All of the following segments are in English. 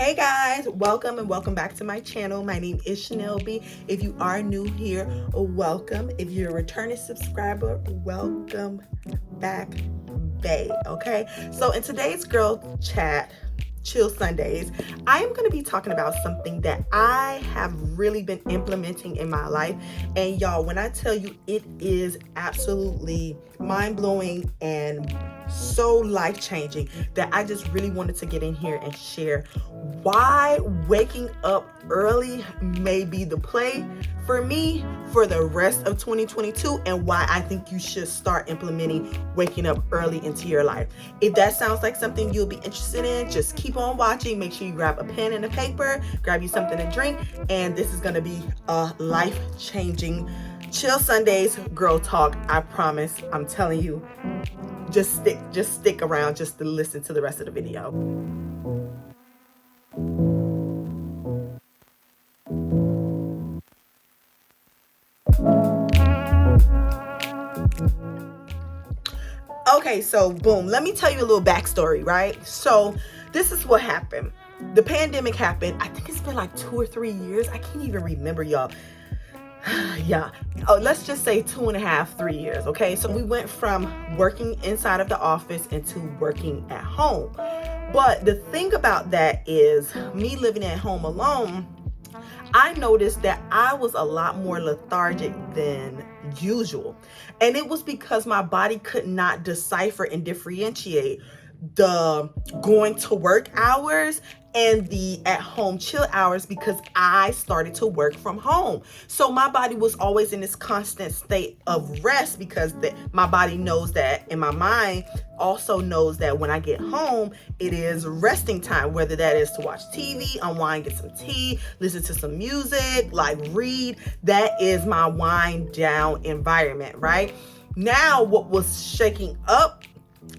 Hey guys, welcome and welcome back to my channel. My name is Chanel B. If you are new here, welcome. If you're a returning subscriber, welcome back, bae. Okay, so in today's girl chat, Chill Sundays, I am going to be talking about something that I have really been implementing in my life. And y'all, when I tell you, it is absolutely mind-blowing and so life-changing that I just really wanted to get in here and share why waking up early may be the play for me for the rest of 2022 and why I think you should start implementing waking up early into your life. If that sounds like something you'll be interested in, just keep on watching. Make sure you grab a pen and a paper, grab you something to drink, and this is going to be a life-changing Chill Sundays girl talk. I promise. I'm telling you. Just stick around just to listen to the rest of the video. Okay, so boom, let me tell you a little backstory, right? So this is what happened. The pandemic happened. I think it's been like 2 or 3 years. I can't even remember, y'all. Yeah. Oh, let's just say 2.5, 3 years. Okay. So we went from working inside of the office into working at home. But the thing about that is me living at home alone, I noticed that I was a lot more lethargic than usual. And it was because my body could not decipher and differentiate the going to work hours and the at home chill hours because I started to work from home. So my body was always in this constant state of rest because my body knows that, and my mind also knows that when I get home, it is resting time, whether that is to watch TV, unwind, get some tea, listen to some music, like read. That is my wind down environment, right? Now, what was shaking up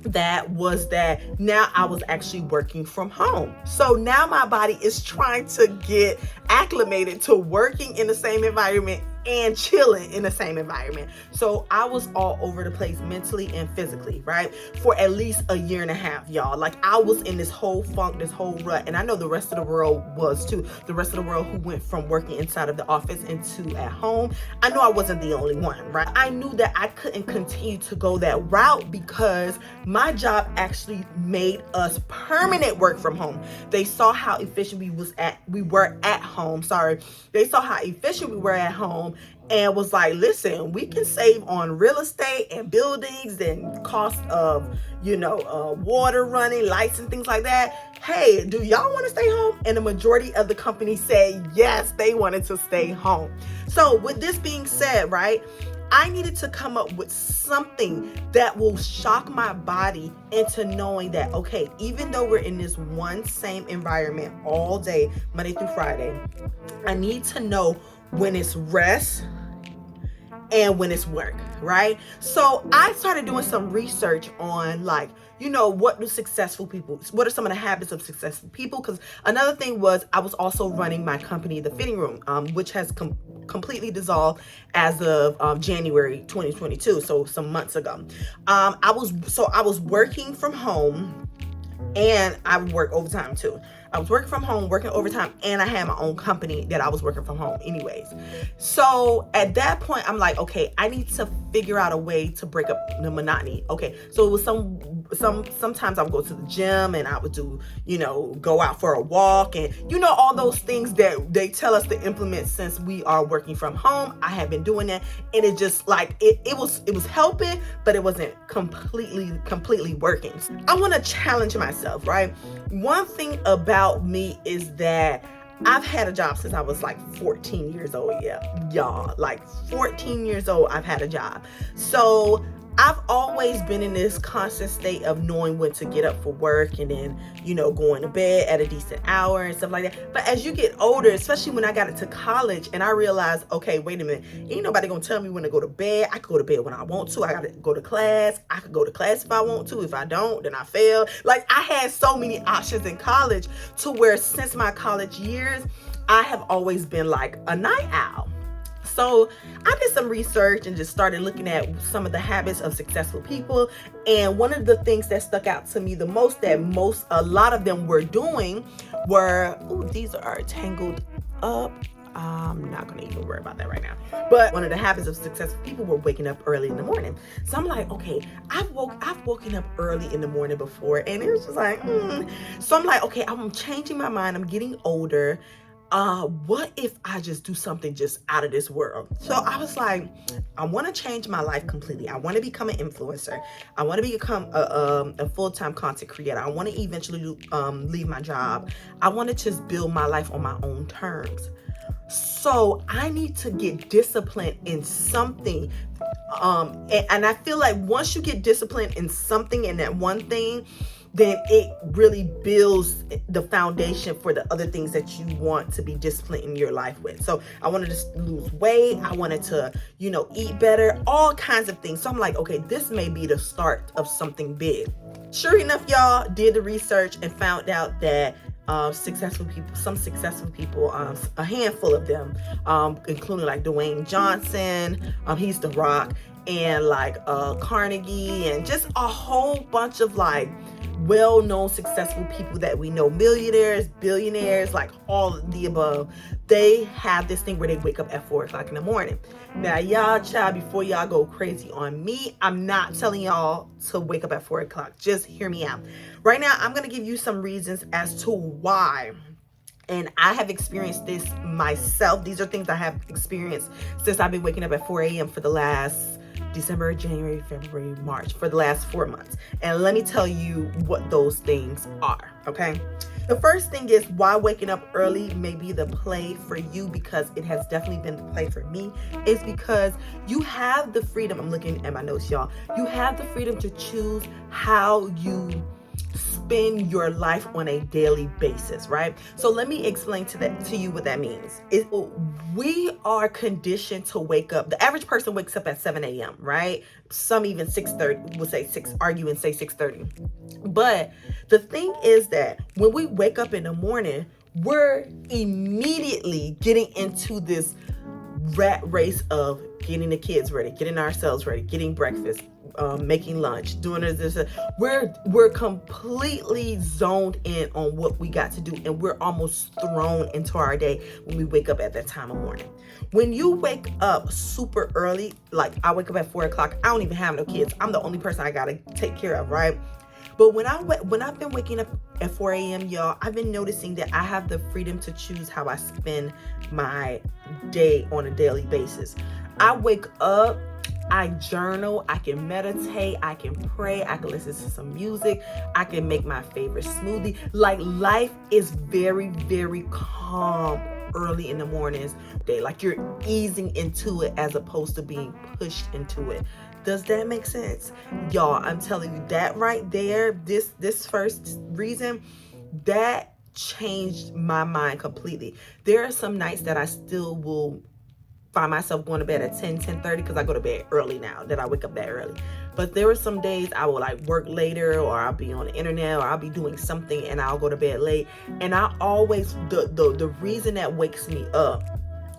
that was that now I was actually working from home. So now my body is trying to get acclimated to working in the same environment and chilling in the same environment. So I was all over the place mentally and physically, right? For at least 1.5 years, y'all. Like I was in this whole funk, this whole rut. And I know the rest of the world was too. The rest of the world who went from working inside of the office into at home. I know I wasn't the only one, right? I knew that I couldn't continue to go that route because my job actually made us permanent work from home. They saw how efficient we were at home. They saw how efficient we were at home and was like, listen, we can save on real estate and buildings and cost of, water running, lights and things like that. Hey, do y'all want to stay home? And the majority of the company said, yes, they wanted to stay home. So with this being said, right, I needed to come up with something that will shock my body into knowing that, okay, even though we're in this one same environment all day, Monday through Friday, I need to know when it's rest and when it's work, right? So I started doing some research on what are some of the habits of successful people? Because another thing was I was also running my company, The Fitting Room, which has completely dissolved as of January 2022. So some months ago, I was working from home and I would work overtime too. I was working from home, working overtime, and I had my own company that I was working from home anyways. So at that point, I'm like, okay, I need to figure out a way to break up the monotony. Okay, so it was sometimes I would go to the gym and I would do, go out for a walk and, all those things that they tell us to implement since we are working from home. I have been doing that, and it just it was helping, but it wasn't completely working. I want to challenge myself, right? One thing about me is that I've had a job since I was 14 years old. Yeah, y'all, 14 years old, I've had a job. So I've always been in this constant state of knowing when to get up for work and then, going to bed at a decent hour and stuff like that. But as you get older, especially when I got into college and I realized, okay, wait a minute, ain't nobody gonna tell me when to go to bed. I can go to bed when I want to. I gotta go to class. I could go to class if I want to. If I don't, then I fail. I had so many options in college to where since my college years, I have always been a night owl. So I did some research and just started looking at some of the habits of successful people. And one of the things that stuck out to me the most, that a lot of them were doing were, these are tangled up. I'm not going to even worry about that right now. But one of the habits of successful people were waking up early in the morning. So I'm like, okay, I've woken up early in the morning before, and it was just like, So I'm like, okay, I'm changing my mind. I'm getting older. What if I just do something just out of this world? So I was like, I want to change my life completely. I want to become an influencer. I want to become a full-time content creator. I want to eventually leave my job. I want to just build my life on my own terms. So I need to get disciplined in something. And I feel like once you get disciplined in something, in that one thing, then it really builds the foundation for the other things that you want to be disciplined in your life with. So I wanted to lose weight. I wanted to, eat better, all kinds of things. So I'm like, okay, this may be the start of something big. Sure enough, y'all, did the research and found out that some successful people, a handful of them, including like Dwayne Johnson, he's The Rock, and like Carnegie, and just a whole bunch of like well-known successful people that we know, millionaires, billionaires, like all of the above. They have this thing where they wake up at 4 o'clock in the morning. Now, y'all, child, before y'all go crazy on me, I'm not telling y'all to wake up at 4 o'clock. Just hear me out. Right now, I'm going to give you some reasons as to why. And I have experienced this myself. These are things I have experienced since I've been waking up at 4 a.m. for the last December, January, February, March, for the last 4 months. And let me tell you what those things are, okay? The first thing is why waking up early may be the play for you, because it has definitely been the play for me, is because you have the freedom. I'm looking at my notes, y'all. You have the freedom to choose how you spend your life on a daily basis, right? So let me explain to you what that means. We are conditioned to wake up. The average person wakes up at 7 a.m., right? Some even 6:30, will say 6, argue and say 6:30. But the thing is that when we wake up in the morning, we're immediately getting into this rat race of getting the kids ready, getting ourselves ready, getting breakfast, making lunch, doing this. We're completely zoned in on what we got to do, and we're almost thrown into our day when we wake up at that time of morning. When you wake up super early, like I wake up at 4 o'clock, I don't even have no kids. I'm the only person I gotta take care of, right? But when I've been waking up at 4 a.m., y'all, I've been noticing that I have the freedom to choose how I spend my day on a daily basis. I wake up, I journal, I can meditate, I can pray, I can listen to some music, I can make my favorite smoothie. Like, life is very, very calm early in the mornings. Like, you're easing into it as opposed to being pushed into it. Does that make sense? Y'all, I'm telling you, that right there, this first reason, that changed my mind completely. There are some nights that I still will find myself going to bed at 10:30 because I go to bed early now that I wake up that early. But there were some days I will like work later, or I'll be on the internet, or I'll be doing something and I'll go to bed late. And I always, the reason that wakes me up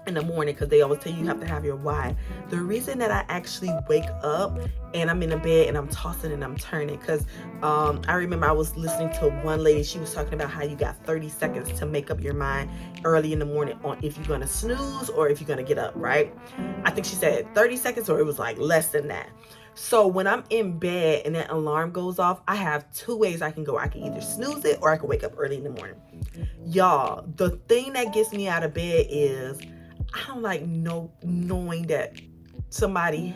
in the morning, because they always tell you have to have your why. The reason that I actually wake up and I'm in the bed and I'm tossing and I'm turning, because I remember I was listening to one lady. She was talking about how you got 30 seconds to make up your mind early in the morning on if you're going to snooze or if you're going to get up, right? I think she said 30 seconds, or it was like less than that. So when I'm in bed and that alarm goes off, I have two ways I can go. I can either snooze it or I can wake up early in the morning. Y'all, the thing that gets me out of bed is I don't like knowing that somebody's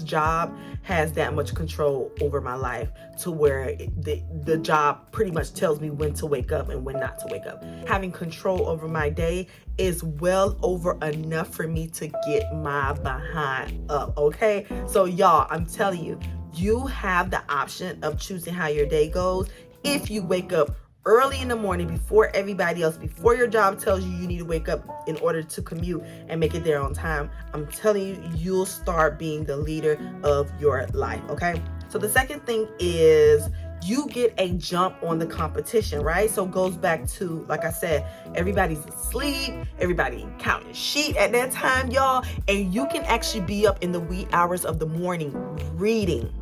job has that much control over my life to where the job pretty much tells me when to wake up and when not to wake up. Having control over my day is well over enough for me to get my behind up, okay? So y'all, I'm telling you, you have the option of choosing how your day goes if you wake up early in the morning before everybody else, before your job tells you need to wake up in order to commute and make it there on time. I'm telling you, you'll start being the leader of your life, okay? So the second thing is you get a jump on the competition, right? So it goes back to, like I said, everybody's asleep, everybody counting sheep at that time, y'all, and you can actually be up in the wee hours of the morning reading,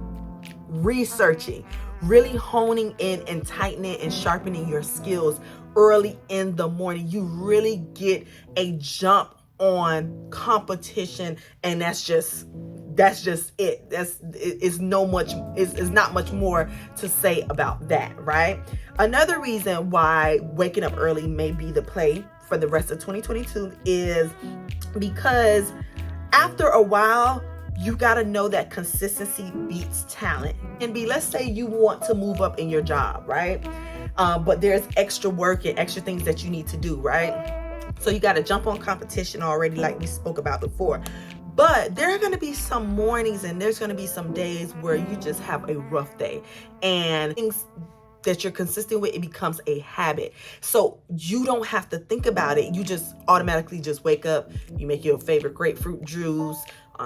researching, really honing in and tightening and sharpening your skills early in the morning. You really get a jump on competition, and that's just it. It's not much more to say about that, right? Another reason why waking up early may be the play for the rest of 2022 is because after a while, you got to know that consistency beats talent. And let's say you want to move up in your job, right? But there's extra work and extra things that you need to do, right? So you got to jump on competition already, like we spoke about before. But there are going to be some mornings and there's going to be some days where you just have a rough day, and things that you're consistent with, it becomes a habit. So you don't have to think about it. You just automatically just wake up, you make your favorite grapefruit juice,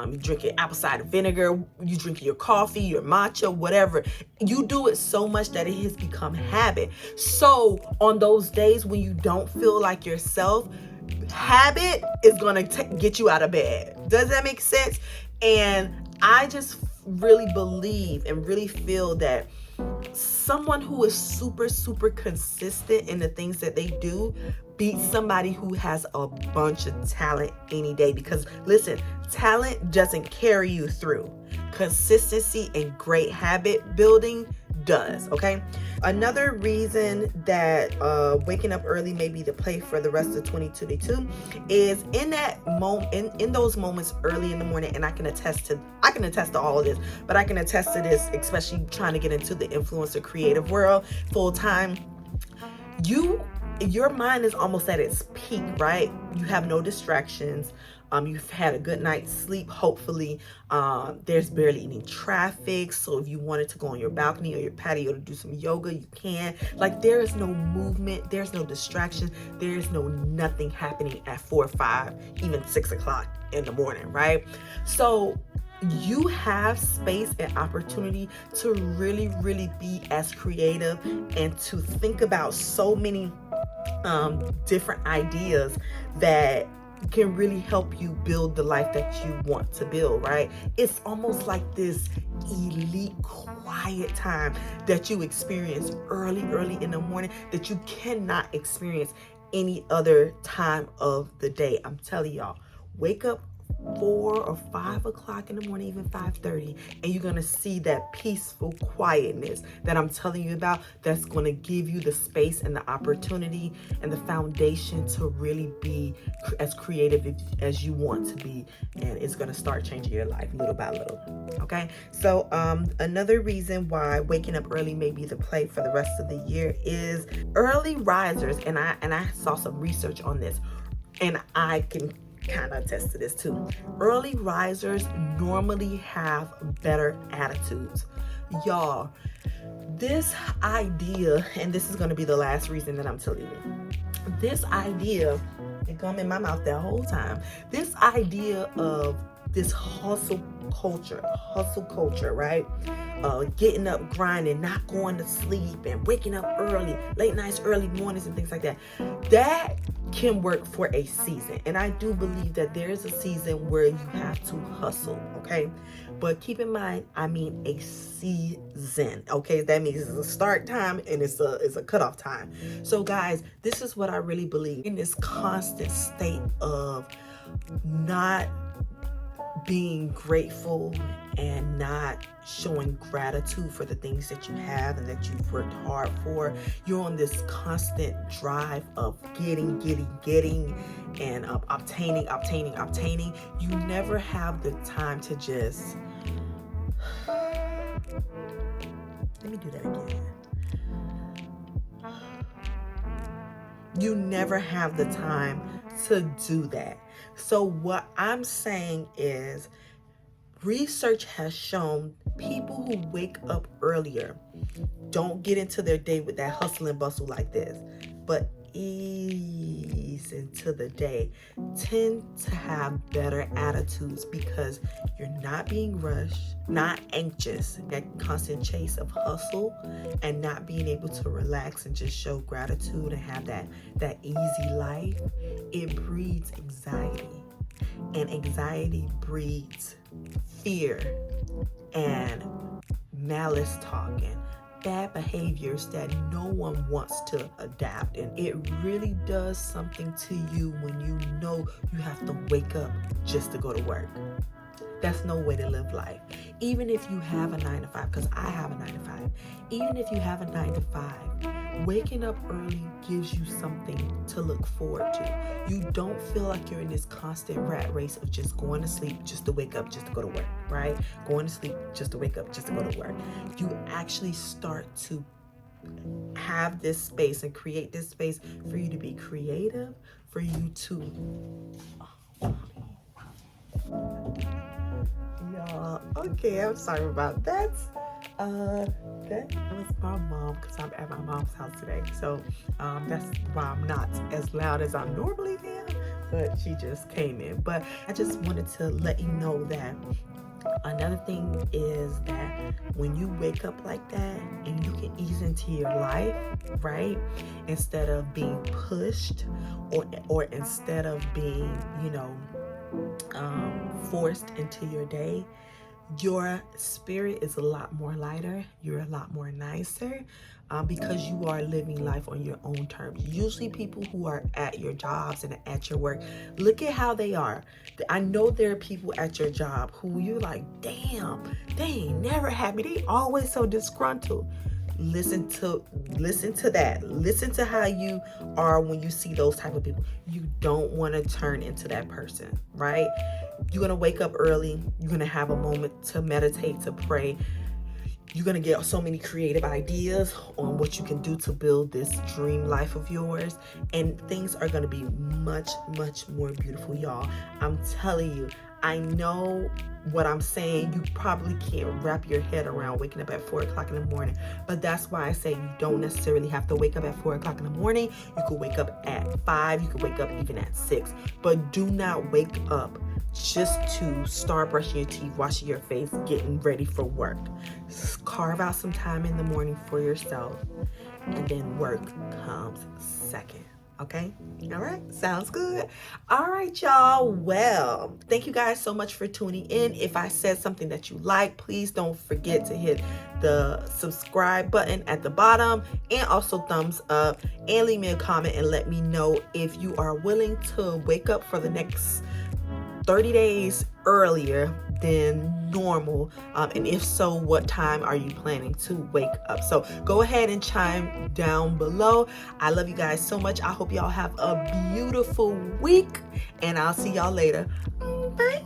you drink your apple cider vinegar, you drink your coffee, your matcha, whatever. You do it so much that it has become habit. So on those days when you don't feel like yourself, habit is going to get you out of bed. Does that make sense? And I just really believe and really feel that someone who is super, super consistent in the things that they do beats somebody who has a bunch of talent any day. Because listen, talent doesn't carry you through. Consistency and great habit building does, okay? Another reason that waking up early may be the play for the rest of 2022 is in that moment, in those moments early in the morning, and I can attest to all of this, but I can attest to this, especially trying to get into the influencer creative world full time. Your mind is almost at its peak, right? You have no distractions. You've had a good night's sleep, hopefully. There's barely any traffic. So if you wanted to go on your balcony or your patio to do some yoga, you can. Like, there is no movement. There's no distraction. There's nothing happening at 4 or 5, even 6 o'clock in the morning, right? So you have space and opportunity to really, really be as creative and to think about so many different ideas that can really help you build the life that you want to build, right? It's almost like this elite quiet time that you experience early in the morning that you cannot experience any other time of the day. I'm telling y'all, wake up 4 or 5 o'clock in the morning, even 5:30, and you're going to see that peaceful quietness that I'm telling you about, that's going to give you the space and the opportunity and the foundation to really be as creative as you want to be, and it's going to start changing your life little by little. Okay, so another reason why waking up early may be the play for the rest of the year is early risers, and I saw some research on this, and I can kind of attest to this too. Early risers normally have better attitudes. Y'all, this idea, and this is going to be the last reason that I'm telling you, this idea, it come in my mouth that whole time, this idea of this hustle culture, right? Getting up, grinding, not going to sleep, and waking up early, late nights, early mornings, and things like that. That can work for a season. And I do believe that there is a season where you have to hustle, okay? But keep in mind, I mean a season, okay? That means it's a start time and it's a cutoff time. So guys, this is what I really believe. In this constant state of not being grateful and not showing gratitude for the things that you have and that you've worked hard for, you're on this constant drive of getting and obtaining. You never have the time to just let me do that again. You never have the time to do that. So what I'm saying is, research has shown people who wake up earlier don't get into their day with that hustle and bustle like this, but ease ease into the day tend to have better attitudes because you're not being rushed, not anxious, that constant chase of hustle, and not being able to relax and just show gratitude and have that easy life. It breeds anxiety, and anxiety breeds fear and malice talking, bad behaviors that no one wants to adapt. And it really does something to you when you know you have to wake up just to go to work. That's no way to live life. Even if you have a 9 to 5, because I have a 9 to 5, even if you have a 9 to 5, waking up early gives you something to look forward to. You don't feel like you're in this constant rat race of just going to sleep just to wake up just to go to work, right? Going to sleep just to wake up just to go to work. You actually start to have this space and create this space for you to be creative, for you to... Y'all, okay, I'm sorry about that. That was my mom, because I'm at my mom's house today. So that's why I'm not as loud as I normally am, but she just came in. But I just wanted to let you know that another thing is that when you wake up like that and you can ease into your life, right? Instead of being pushed or instead of being, forced into your day, your spirit is a lot more lighter. You're a lot more nicer because you are living life on your own terms. Usually people who are at your jobs and at your work, look at how they are. I know there are people at your job who you're like, damn, they ain't never happy. They always so disgruntled. Listen to that. Listen to how you are when you see those type of people. You don't want to turn into that person, right? You're going to wake up early. You're going to have a moment to meditate, to pray. You're going to get so many creative ideas on what you can do to build this dream life of yours. And things are going to be much, much more beautiful, y'all. I'm telling you, I know what I'm saying. You probably can't wrap your head around waking up at 4 o'clock in the morning. But that's why I say you don't necessarily have to wake up at 4 o'clock in the morning. You could wake up at 5. You could wake up even at 6. But do not wake up just to start brushing your teeth, washing your face, getting ready for work. Carve out some time in the morning for yourself, and then work comes second. Okay? All right? Sounds good. All right, y'all. Well, thank you guys so much for tuning in. If I said something that you like, please don't forget to hit the subscribe button at the bottom and also thumbs up, and leave me a comment and let me know if you are willing to wake up for the next 30 days earlier than normal, and if so, what time are you planning to wake up? So go ahead and chime down below. I love you guys so much. I hope y'all have a beautiful week, and I'll see y'all later. Bye.